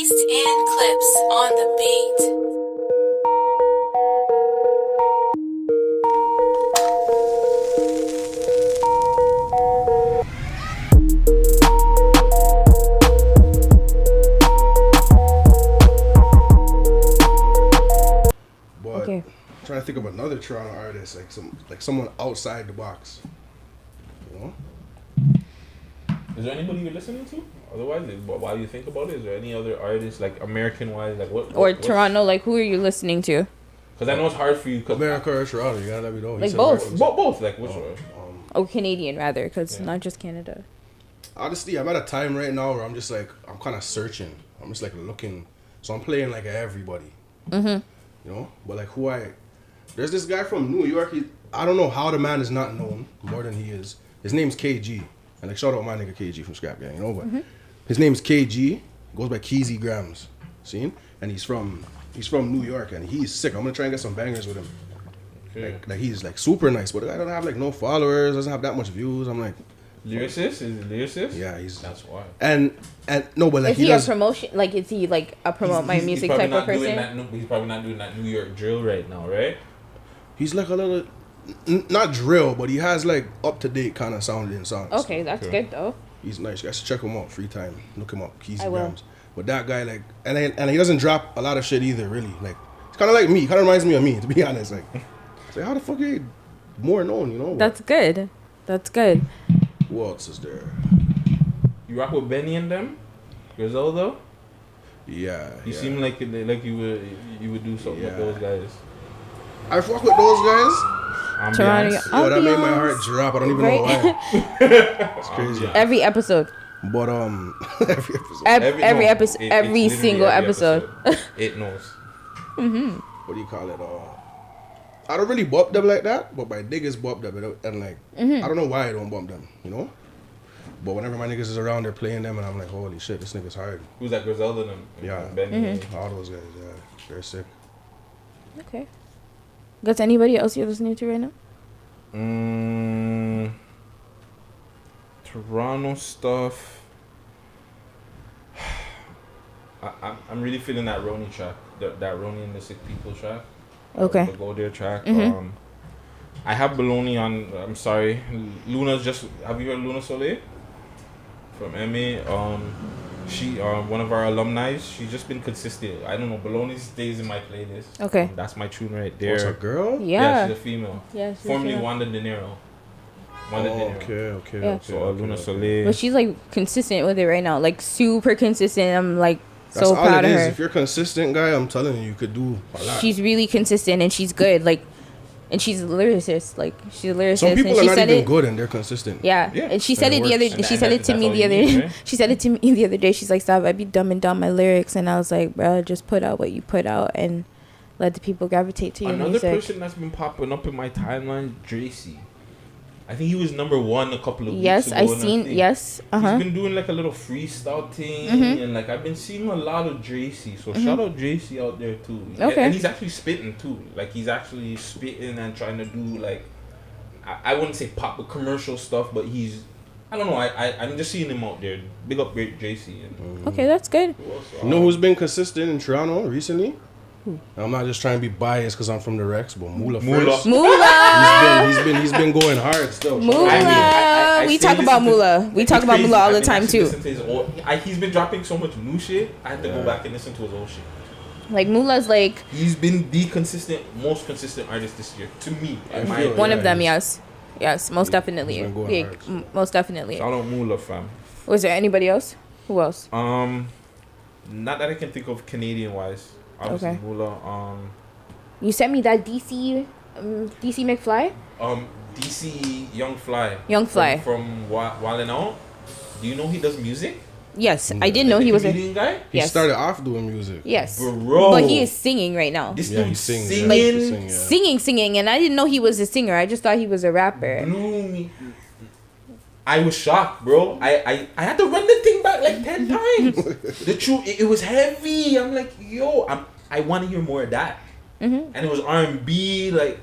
Beast and Clips on the beat. Okay. I'm trying to think of another Toronto artist, like someone outside the box. You know? Is there anybody you're listening to? Otherwise, while you think about it, is there any other artists, like American-wise, like what? Or Toronto, like who are you listening to? Because I know it's hard for you. America or Toronto, you gotta let me know. Like both. Both, like which one? Canadian rather, because not just Canada. Honestly, I'm at a time right now where I'm just like, I'm kind of searching. I'm just like looking. So I'm playing like everybody. Mm-hmm. You know? But like there's this guy from New York. I don't know how the man is not known more than he is. His name's KG. And like, shout out my nigga KG from Scrap Gang, you know? But his name's KG. He goes by Keezy Grams. Seen? And he's from New York, and he's sick. I'm gonna try and get some bangers with him. Okay. Like he's like super nice, but the guy don't have like no followers, doesn't have that much views. I'm like, lyricist? Is it lyricist? Yeah, that's why. And no, but like is he a promotion? Like, is he like a promote my music type of person? He's probably not doing that New York drill right now, right? He's like a little, not drill, but he has like up to date kind of sounding songs. Okay, that's good though. He's nice. You guys should check him out. Free time, look him up. Keezy Grams. But that guy, like, and he doesn't drop a lot of shit either. Really, like, it's kind of like me. Kind of reminds me of me, to be honest. Like, it's like, how the fuck are you more known? You know? That's good. That's good. Who else is there? You rock with Benny and them? Griselda? Yeah. You seem like you would do something with those guys. I fuck with those guys. Yo, that made my heart drop. I don't even know why. It's crazy. Every episode. But every episode. Every single episode. It knows. What do you call it? I don't really bump them like that, but my niggas bump them, and like I don't know why I don't bump them, you know. But whenever my niggas is around, they're playing them, and I'm like, holy shit, this nigga's hard. Who's that? Griselda and them? Yeah, Benny. All those guys. Yeah, they're sick. Okay. Got anybody else you're listening to right now? Toronto stuff. I'm really feeling that Roni track, that Roni and the Sick People track. Okay. The Go There track. I have Baloney on. I'm sorry, Luna's just. Have you heard Luna Soleil from MA? She one of our alumni. She's just been consistent. I don't know. Baloney stays in my playlist. Okay. That's my tune right there. What's a girl? Yeah. She's a female. Yeah. Formerly Wanda De Niro. Okay. Yeah. So Luna Soleil. But she's like consistent with it right now. Like super consistent. I'm like That's so all proud it of is. her. If you're a consistent guy, I'm telling you could do a lot. She's really consistent and she's good. Like, and she's a lyricist. Like, she's a lyricist. Some people and are she not said even good and they're consistent. Yeah. And she said it the other. She said it to me the other. She said it to me the other day. She's like, "Stop! I'd be dumbing down my lyrics." And I was like, "Bro, just put out what you put out and let the people gravitate to your music." Another person that's been popping up in my timeline, Dracy. I think he was number 1 a couple of weeks ago. Yes, I seen. Yes, He's been doing like a little freestyle thing, and like I've been seeing a lot of Dracy. So shout out Dracy out there too. Okay. And he's actually spitting too. Like he's actually spitting and trying to do like, I wouldn't say pop, but commercial stuff. But he's, I don't know. I'm just seeing him out there. Big up, great Dracy. Okay, that's good. You know who's been consistent in Toronto recently? I'm not just trying to be biased because I'm from the Rex, but Moolah. He's been going hard still. Moolah. I we talk about Moolah. We talk about Moolah all the time too. He's been dropping so much new shit. I had to go back and listen to his old shit. Like Moolah's like he's been the most consistent artist this year to me. One of them, yes, most definitely. Most definitely. Shout out Moolah, fam. Was there anybody else? Who else? Not that I can think of Canadian wise. Obviously, okay. Moolah. You sent me that DC McFly. DC Young Fly. From Wildin' Out. Do you know he does music? Yes, I didn't know he was a guy. He started off doing music. Yes, bro. But he is singing right now. This dude's singing, and I didn't know he was a singer. I just thought he was a rapper. Blew me. I was shocked, bro. I had to run the thing back like 10 times. The truth, it was heavy. I'm like, yo, I want to hear more of that. And it was R&B, like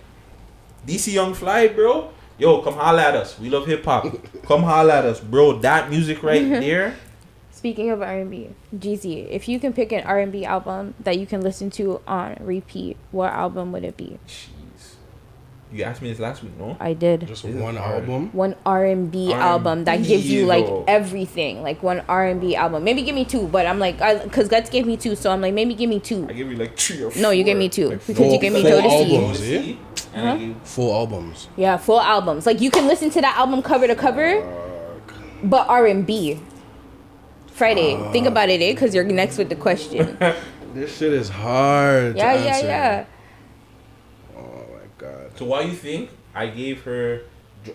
DC Young Fly, bro. Yo, come holla at us. We love hip hop. Come holla at us, bro. That music right there. Speaking of R&B, Geezy, if you can pick an R&B album that you can listen to on repeat, what album would it be? Jeez. You asked me this last week, no? I did. Just one album. One R&B album that gives you like though. everything. Like one R&B album. Maybe give me two, but I'm like, because Guttz gave me two, so I'm like, maybe give me two. I give you like 3 or 4. No, you gave me two Like because you gave me full Jodeci. albums, yeah? And I gave- Full albums. Yeah, full albums. Like you can listen to that album cover to cover, but R&B. Friday, think about it, Because you're next with the question. This shit is hard. Yeah, to answer. yeah. Oh my god. So why you think I gave her,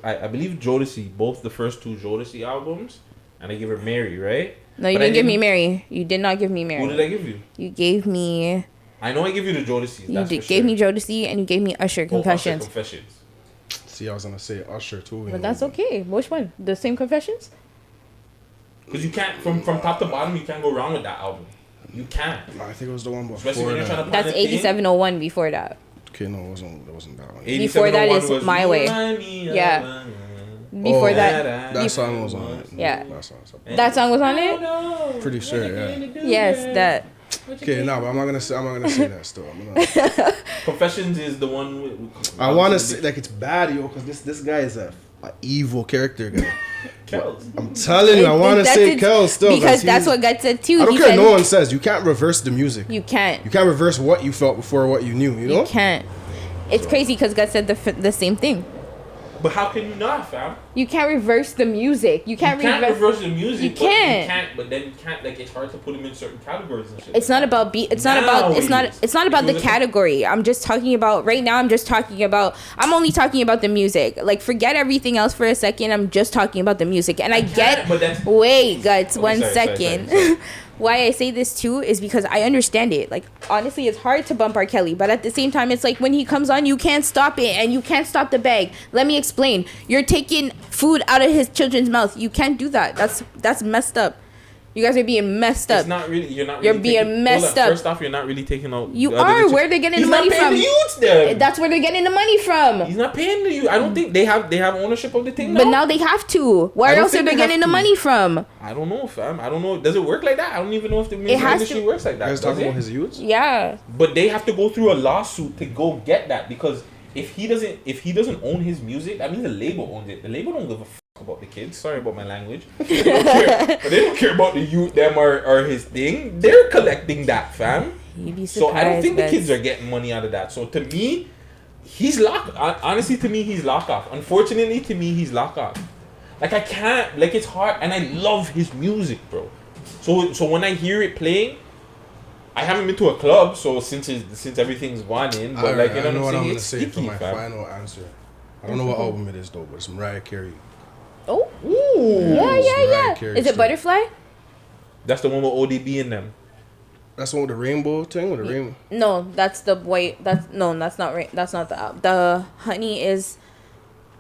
I believe Jodeci, both the first 2 Jodeci albums, and I gave her Mary, right? No, you But I didn't give me Mary. You did not give me Mary. Who did I give you? You gave me. I know I give you the Jodeci. You gave me Jodeci and you gave me Usher Confessions. Confessions. See, I was gonna say Usher too. But that's okay. Which one? The same Confessions? Because you can't, from top to bottom, you can't go wrong with that album. You can't. I think it was the one before Especially when you're trying that. to That's 8701 before that. Okay, no, it wasn't that one. Before that 8701 is was My You Way. Remind Me of Yeah. Love. Before Oh, that. That song was on it. Yeah. That song was on That song was on it? it. Pretty sure, yeah. Yes, that. Okay, nah, but I'm not gonna say that still. Confessions is the one with I want to say like it's bad, yo, because this guy is a evil character guy. Kells. I'm telling you, I want to say Kel still because that's what Guttz said too. I don't He care. said No one says you can't reverse the music. you can't. You can't reverse what you felt before what you knew. You know. You can't. It's crazy because Guttz said the same thing. But how can you not, fam? You can't reverse the music. You can't reverse the music. You but can't. You can't. But then you can't. Like it's hard to put them in certain categories and shit. It's not about It's not about the category. I'm just talking about right now. I'm only talking about the music. Like forget everything else for a second. I'm just talking about the music. And I get. Wait, Guttz. One second. Sorry. Why I say this too is because I understand it. Like honestly, it's hard to bump R. Kelly, but at the same time, it's like when he comes on, you can't stop it, and you can't stop the bag. Let me explain. You're taking food out of his children's mouth. You can't do that. That's messed up. You guys are being messed up. It's not really. You're not. You're Really being messed up. First off, you're not really taking out. You are. Where they getting the money from? He's not paying the youths then. That's where they're getting the money from. He's not paying the youth. I don't think they have ownership of the thing now. But now they have to. Where else are they getting the money from? I don't know, fam. I don't know. Does it work like that? I don't even know if the music industry works like that. You guys talking about his youths? Yeah. But they have to go through a lawsuit to go get that because if he doesn't own his music, that means the label owns it. The label don't give a fuck about the kids. Sorry about my language. They don't care about the youth. Them or his thing. They're collecting that, fam. So I don't think the kids are getting money out of that. So to me, he's locked. Honestly, to me, he's locked off. Unfortunately, to me, he's locked off. Like I can't. Like it's hard, and I love his music, bro. So when I hear it playing. I haven't been to a club, so since everything's gone in, but like you know what I'm gonna say sticky, for my fam. final answer. I don't know what album it is though, but it's Mariah Carey. Oh, ooh, yeah. Carey Is it Butterfly? That's the one with ODB in them. That's the one with the rainbow thing, with the rainbow. No, that's the white. That's not. That's not the album. The Honey is.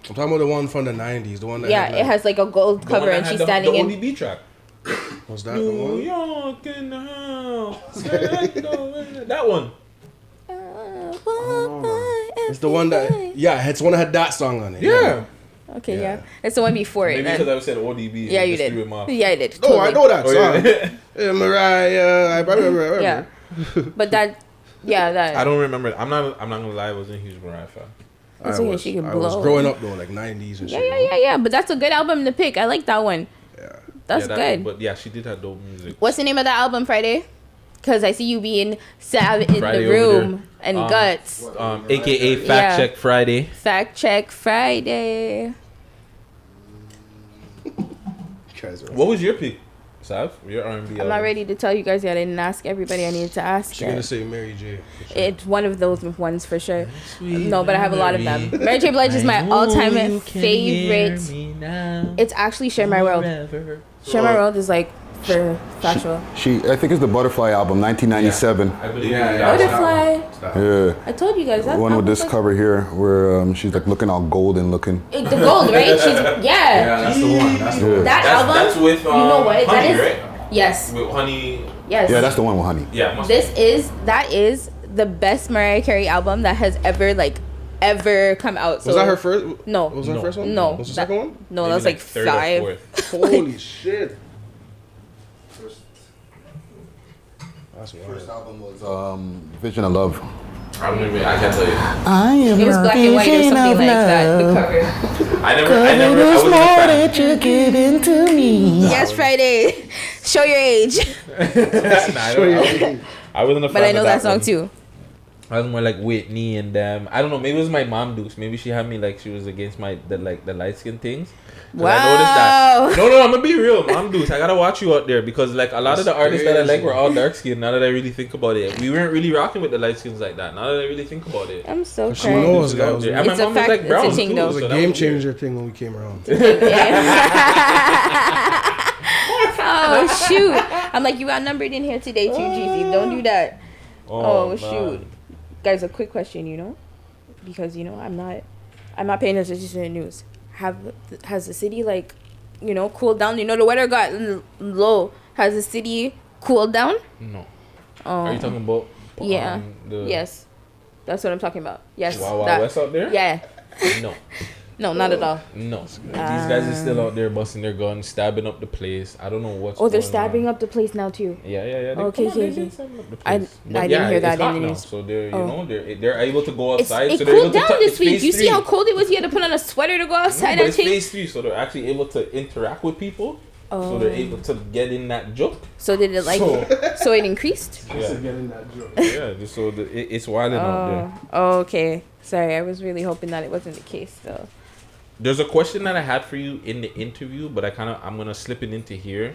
I'm talking about the one from the '90s, the one that. Yeah, it has like a gold cover, and she's standing in. The ODB track. Was that the New one? York in the house. That one. It's the one that. Yeah, it's one that had that song on it. Yeah. Okay, yeah. It's the one before it. Maybe because I said ODB. Yeah, you did. Yeah, I did. No, I know that Oh, song. yeah. Yeah, Mariah. Yeah. But that. Yeah, that. I don't remember. I'm not gonna lie. I wasn't a huge Mariah fan. It's okay, she can I was blow. growing up though, like '90s and shit. Yeah. But that's a good album to pick. I like that one. Yeah. That's good. But yeah, she did have dope music. What's the name of that album, Friday? Because I see you being Sav in Friday the room and Guttz. AKA Fact Check Friday. Fact Check Friday. What was your pick, Sav? Your R&B. I'm not ready to tell you guys yet. I didn't ask everybody. I needed to ask. She's gonna say Mary J. Sure. It's one of those ones for sure. No, but I have a lot of them. Mary J. Blige is my all-time favorite. It's actually Share My World. Share My World is like for factual. I think it's the Butterfly album, 1997. I believe Butterfly. Yeah. I told you guys that. The one with this cover here, where she's like looking all golden looking. The gold, right? Yeah, that's the one. That's the one. That album. That's with you know what? Honey, that is. right? Yes. With Honey. Yes. Yeah, that's the one with Honey. Yeah. That is the best Mariah Carey album that has ever come out. So was that her first? No. Was that her first one? No. Was the second one? No, Maybe that was like third or 5. fourth. Holy shit. That's First wild. album was Vision of Love. I don't even. I can't tell you. I am It was black and white or something like that. The cover. I wasn't a fan. you're giving to me. Yes, Friday. Show your age. I wasn't a fan. But I know of that song one. too. I was more like Whitney and them. I don't know. Maybe it was my mom Dukes. Maybe she had me like she was against the light skin things. 'Cause I noticed that. No, I'm gonna be real, Mom Dukes. I gotta watch you out there because like a lot of the artists that I like were all dark skinned. Now that I really think about it, we weren't really rocking with the light skins like that. Now that I really think about it, I'm so She proud. knows, guys. and my It's a mom fact, was like it's a brown thing, too. though. It was so a that game was weird. changer thing when we came around. Oh shoot! I'm like, you outnumbered in here today too, Geezy. Don't do that. Oh man. shoot, guys! A quick question, because I'm not paying attention to the news. Has the city like, cooled down? The weather got low. Has the city cooled down? No. Oh, Are you talking about? yeah. Yes, that's what I'm talking about. Yes. Wild that- West out there? Yeah. No. No, not at all. No. These guys are still out there busting their guns, stabbing up the place. I don't know what's. Oh, they're going stabbing on. up the place now too. Yeah. They, Okay, come on, okay. they stabbing up the I place. didn't hear that it's in hot the now, news. So they're Oh. they're able to go outside. It so they're able cooled to down this week. phase Do you see three. how cold it was? You had to put on a sweater to go outside. But I it's think. phase 3, so they're actually able to interact with people. So they're able to get in that joke. So did it so it increased? Yeah, just so it's wilding out there. Oh, okay. Sorry, I was really hoping that it wasn't the case though. There's a question that I had for you in the interview, but I'm gonna slip it into here.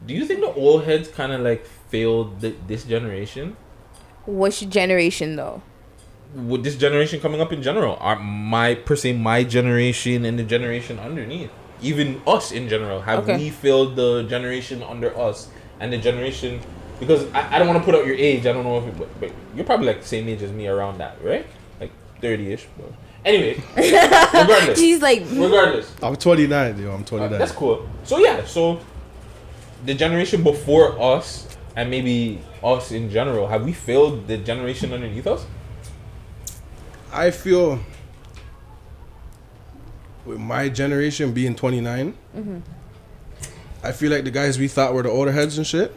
Do you think the old heads kind of like failed this generation? Which generation though? With this generation coming up in general, my generation and the generation underneath, even us in general, have we failed the generation under us and the generation? Because I don't want to put out your age. I don't know but you're probably like the same age as me, around that, right? Like 30ish. But anyway, regardless. She's like, regardless. I'm 29, yo. I'm 29. That's cool. So the generation before us and maybe us in general, have we failed the generation underneath us? I feel with my generation being 29, I feel like the guys we thought were the older heads and shit.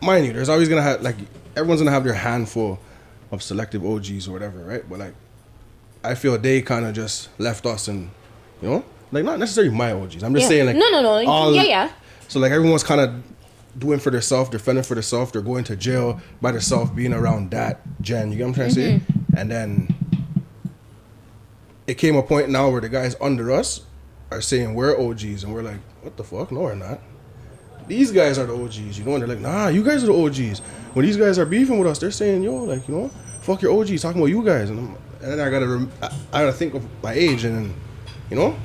Mind you, there's always gonna have everyone's gonna have their handful of selective OGs or whatever, right? But like, I feel they kind of just left us and like not necessarily my OGs. I'm just saying like no. Yeah. So like everyone's kind of doing for themselves, defending for themselves. They're going to jail by themselves, being around that gen. You get what I'm trying to say? And then it came a point now where the guys under us are saying we're OGs, and we're like, what the fuck? No, we're not. These guys are the OGs, and they're like, nah, you guys are the OGs. When these guys are beefing with us, they're saying, yo, like, fuck your OGs, talking about you guys. And then I gotta think of my age, and then,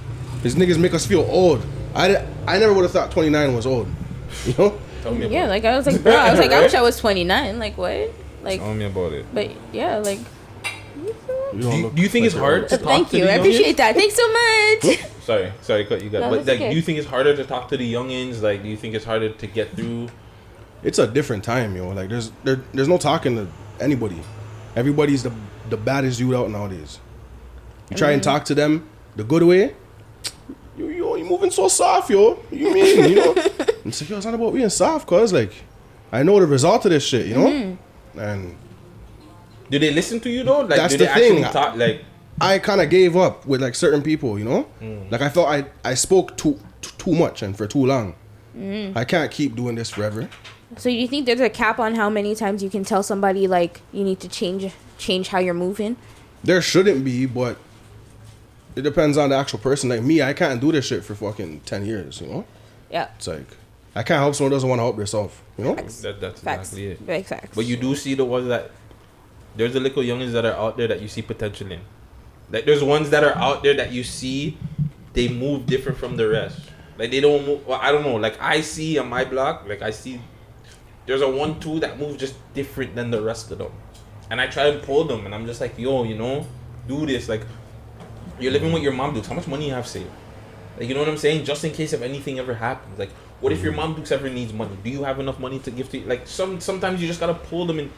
these niggas make us feel old. I never would have thought 29 was old, Tell me about Yeah, it. like I was like, bro, I wish I was 29. Like what? Like, Tell me about it. but yeah, like. You Do you think it's hard to talk Thank to you, the I appreciate that. Thanks so much. Sorry, cut you guys. No, But that's like, okay. do you think it's harder to talk to the youngins? Like, do you think it's harder to get through? It's a different time, yo. Like there's no talking to anybody. Everybody's the baddest dude out nowadays. You try and talk to them the good way. You moving so soft, yo. You mean, It's like, yo, it's not about being soft, cause like I know the result of this shit, And Do they listen to you though? Like, That's do they the thing. actually talk? Like, I kind of gave up with like certain people, Like I felt I spoke too much and for too long. I can't keep doing this forever. So you think there's a cap on how many times you can tell somebody like you need to change how you're moving? There shouldn't be, but it depends on the actual person. Like me, I can't do this shit for fucking 10 years, Yeah. It's like, I can't help someone who doesn't want to help themselves, Facts. that's Facts. exactly it. Big facts. But you do see the ones that there's the little youngins that are out there that you see potential in. Like, there's ones that are out there that you see they move different from the rest. Like, they don't move. Well, I don't know. Like, I see on my block, like I see there's a 1-2 that moves just different than the rest of them. And I try and pull them, and I'm just like, yo, do this. Like, you're living with your mom, Dukes. How much money you have saved? Like, you know what I'm saying? Just in case if anything ever happens. Like, what if your mom, Dukes, ever needs money? Do you have enough money to give to you? Like, sometimes you just gotta pull them in.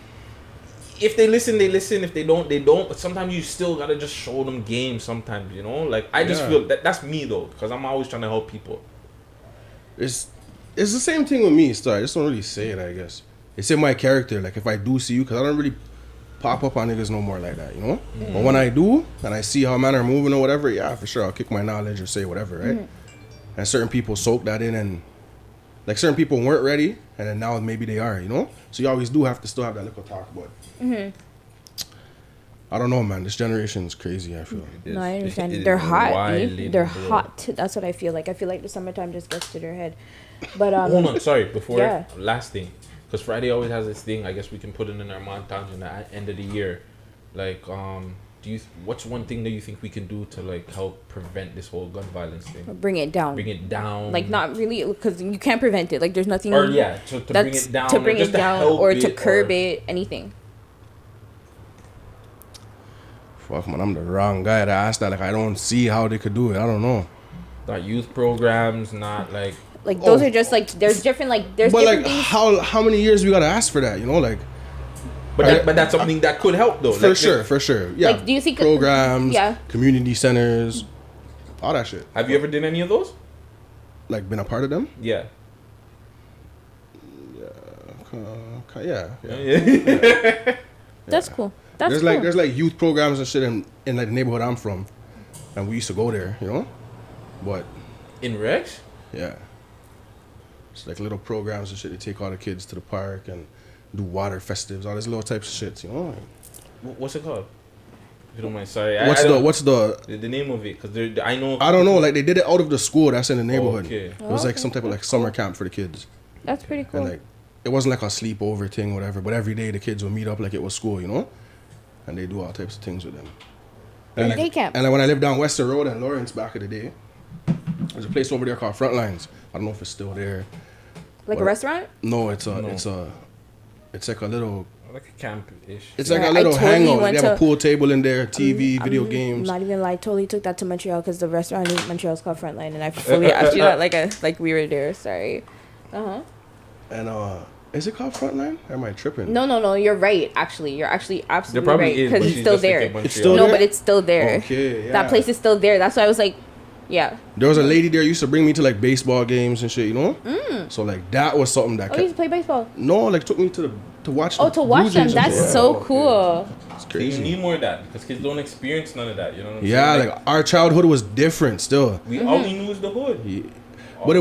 If they listen, they listen. If they don't, they don't. But sometimes you still gotta just show them game sometimes, Like, I just feel that's me, though. Because I'm always trying to help people. It's it's the same thing with me. So I just don't really say it. I guess it's in my character. Like if I do see you, because I don't really pop up on niggas no more like that, you know. But when I do, and I see how men are moving or whatever, yeah, for sure, I'll kick my knowledge or say whatever, right? And certain people soak that in, and like certain people weren't ready, and then now maybe they are, you know. So you always do have to still have that little talk, but I don't know, man. This generation is crazy. I feel. No, I understand. It They're is hot. wildly They're different. hot. That's what I feel like. I feel like the summertime just gets to their head. But Hold on, sorry. Before Yeah. last thing, because Friday always has this thing. I guess we can put it in our montage in the end of the year. Like, what's one thing that you think we can do to like help prevent this whole gun violence thing? bring it down. Bring it down. Like not really, because you can't prevent it. Like there's nothing. Or yeah, to bring it down. To bring or just it down help or to it, curb or- it. Anything. Fuck, man, I'm the wrong guy to ask that. Like I don't see how they could do it. I don't know. Not youth programs, not like. Like those Oh. are just like there's different there's But different like, things. how many years we gotta ask for that? You know, like But that's something that could help though. for Like, sure. Yeah. Like, do you think- programs, Yeah. community centers, all that shit? Have you ever done any of those? Like been a part of them? Yeah. Yeah. That's cool. That's There's cool. like youth programs and shit in like the neighborhood I'm from, and we used to go there. You know, but In Rex? yeah, it's like little programs and shit. They take all the kids to the park and do water festives, all these little types of shit. You know, What's it called? If you don't mind, sorry. what's the the name of it? Because I know. I don't know. Like they did it out of the school that's in the neighborhood. Okay. It was like some type of like summer camp for the kids, That's pretty cool. and like it wasn't like a sleepover thing, whatever. But every day the kids would meet up like it was school, you know, and they do all types of things with them. And Day like, camp. and like when I lived down Western Road in Lawrence back in the day, there's a place over there called Frontlines. I don't know if it's still there. Like a What? restaurant? No, it's No. like a little. Like a camp-ish. It's like Yeah, a little I totally hangout. went They have a to- pool table in there, TV, video games. I'm not even lie. I totally took that to Montreal because the restaurant in Montreal is called Frontline, and I fully asked you that like we were there. Sorry. And is it called Frontline? Or am I tripping? No. You're right. Actually, you're actually There absolutely probably right is, because but it's she's still just thinking there. Montreal. It's still No, there? but it's still there. Okay, yeah. That place is still there. That's why I was like, yeah. There was a lady there used to bring me to like baseball games and shit, you know. So like that was something that Oh, you used kept. to play baseball. No, like took me to watch. Oh, the to Blue watch them. Jays and That's shit. so Yeah. cool. It's You crazy. need more of that because kids don't experience none of that. You know what I'm Yeah, saying? like our childhood was different still, we all we knew was the hood. but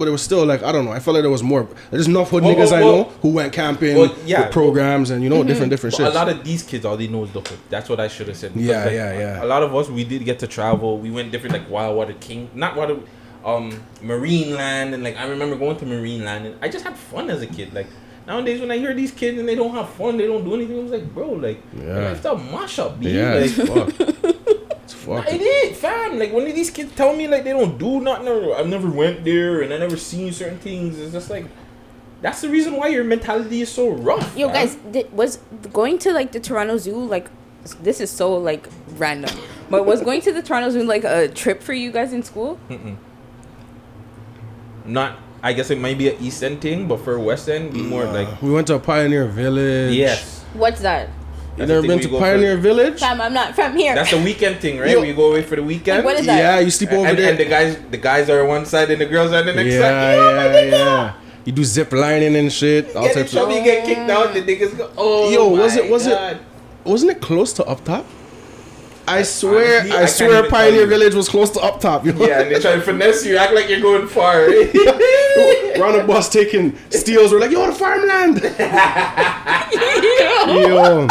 it was still like I don't know. I felt like there was more. There's enough hood Well, niggas I well, know who went camping well, yeah, with programs and you know different But shit. a lot of these kids, all they know is the hood. That's what I should have said. Because, Yeah, like, yeah. A lot of us, we did get to travel. We went different, like Wild Water King, not Water, Marine Land, and like I remember going to Marine Land, and I just had fun as a kid. Like nowadays, when I hear these kids and they don't have fun, they don't do anything. I was like, bro, like, Yeah. it's a mash up, B. Yeah, Like, it's fucked. It's fucked. I did, fam. Like, when these kids tell me, like, they don't do nothing, or I've never went there, and I never seen certain things, it's just like, that's the reason why your mentality is so rough. Yo, fam. guys, was going to like the Toronto Zoo like this is so like random, but was going to the Toronto Zoo like a trip for you guys in school? Not, I guess it might be an East End thing, but for West End, be more like, We went to Pioneer Village. yes. What's that? You That's never the been thing to we go for. Pioneer Village? Fam, I'm not from here. That's the weekend thing, right? Yo. Where you go away for the weekend. Like, what is that? Yeah, you sleep over and, there. and the guys are on one side and the girls are on the next yeah, side. yeah. You do zip lining and shit. All Get in types of. trouble, you get kicked out. The niggas go, oh, Yo, my was it? God. Wasn't it close to Up Top? I swear, honestly, I I can't swear, even tell Pioneer you. Village was close to Up Top. You know? Yeah, and they try to finesse you, act like you're going far. Right? We're on the bus taking steals. We're like, yo, the farmland. Yo,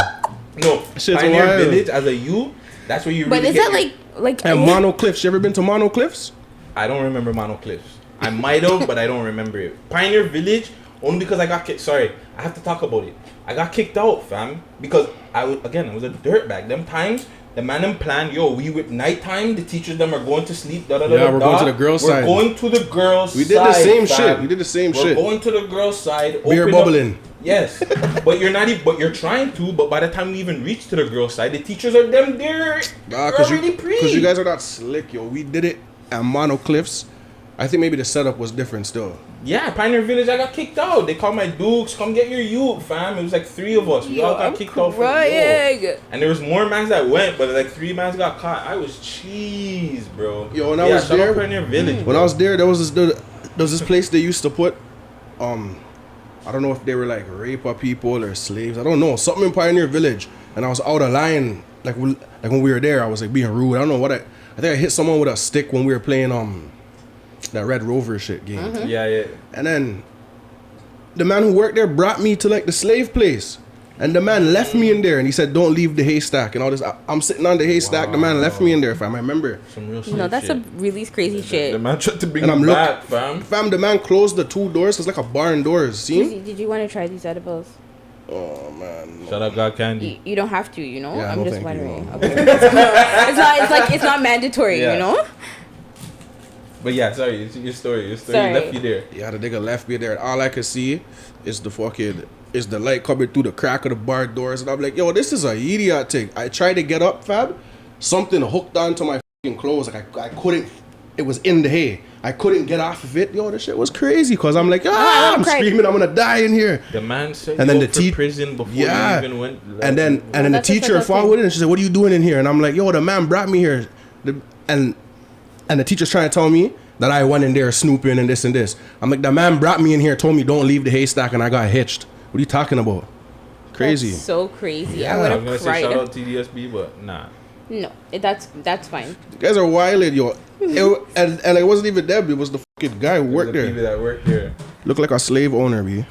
No, Shit's Pioneer wild. Village as a youth, that's where you. But really is get that your- like and Mono Cliffs. You ever been to Mono Cliffs? I don't remember Mono Cliffs. I might have, but I don't remember it. Pioneer Village, only because I got kicked. Sorry, I have to talk about it. I got kicked out, fam, because I was a dirtbag. Them times, the man them planned, yo, we with nighttime, the teachers them are going to sleep. Da, da, da, Yeah, da, we're da. going to the girls' side. We're going to the girls' We did the side, same fam. shit. We did the same We're shit. going to the girls' side. Beer open up- bubbling. Yes, but you're not. But you're trying to. But by the time we even reach to the girls' side, the teachers are there. Nah, already pre. because you guys are not slick, yo. We did it at Mono Cliffs. I think maybe the setup was different still. Yeah, Pioneer Village, I got kicked out. They called my dukes, come get your youth, fam. It was like 3 of us. We all got kicked out. And there was more mans that went, but like 3 mans got caught. I was cheese, bro. Yo, when I was there, Pioneer Village, when I was there, there was this place they used to put, I don't know if they were like rape or people or slaves. I don't know, something in Pioneer Village, and I was out of line. Like when we were there, I was like being rude. I don't know what I think I hit someone with a stick when we were playing that Red Rover shit game. Mm-hmm. Yeah. And then the man who worked there brought me to like the slave place. And the man left me in there and he said, don't leave the haystack and all this. I'm sitting on the haystack. Wow. The man left me in there, fam. I remember. Some real No, that's shit. a really crazy shit. The man tried to bring me back, fam. Fam, the man closed the 2 doors. It's like a barn doors. See? Did you want to try these edibles? Oh, man. Shout out God Candy. You don't have to, you know? Yeah, I'm no, just thank wondering. you. Okay. It's not mandatory, Yeah. you know? But yeah, sorry, it's your story. Sorry. Left you there. Yeah, the nigga left me there. And all I could see is the light coming through the crack of the bar doors. And I'm like, yo, this is a idiot thing. I tried to get up, fam. Something hooked onto my fucking clothes. Like I couldn't, it was in the hay. I couldn't get off of it. Yo, this shit was crazy. Cause I'm like, I'm screaming, I'm gonna die in here. The man said and then the prison before you even went. And then the teacher fought with it and she said, what are you doing in here? And I'm like, yo, the man brought me here. And the teacher's trying to tell me that I went in there snooping and this and this. I'm like, the man brought me in here, told me don't leave the haystack, and I got hitched. What are you talking about? Crazy. That's so crazy. Yeah. I would I'm have gonna say cried. shout out TDSB, but nah. No, that's fine. You guys are wild, yo. And it wasn't even them. It was the fucking guy who worked there. People that work there. Looked like a slave owner, B.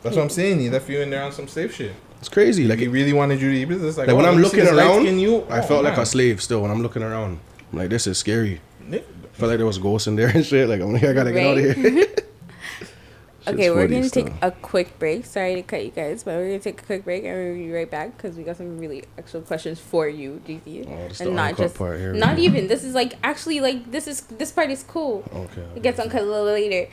That's what I'm saying. He left you in there on some slave shit. It's crazy. Like he really wanted you to eat business. Like when I'm looking around, I felt like man. a slave still. When I'm looking around, I'm like, this is scary. I felt like there was ghosts in there and shit. Like, I'm like, I gotta get out of here. Okay, we're gonna take a quick break. Sorry to cut you guys, but we're gonna take a quick break and we'll be right back because we got some really actual questions for you, Geezy. And not just part here. Not even. This is like actually like this part is cool. Okay. It gets uncut a little later.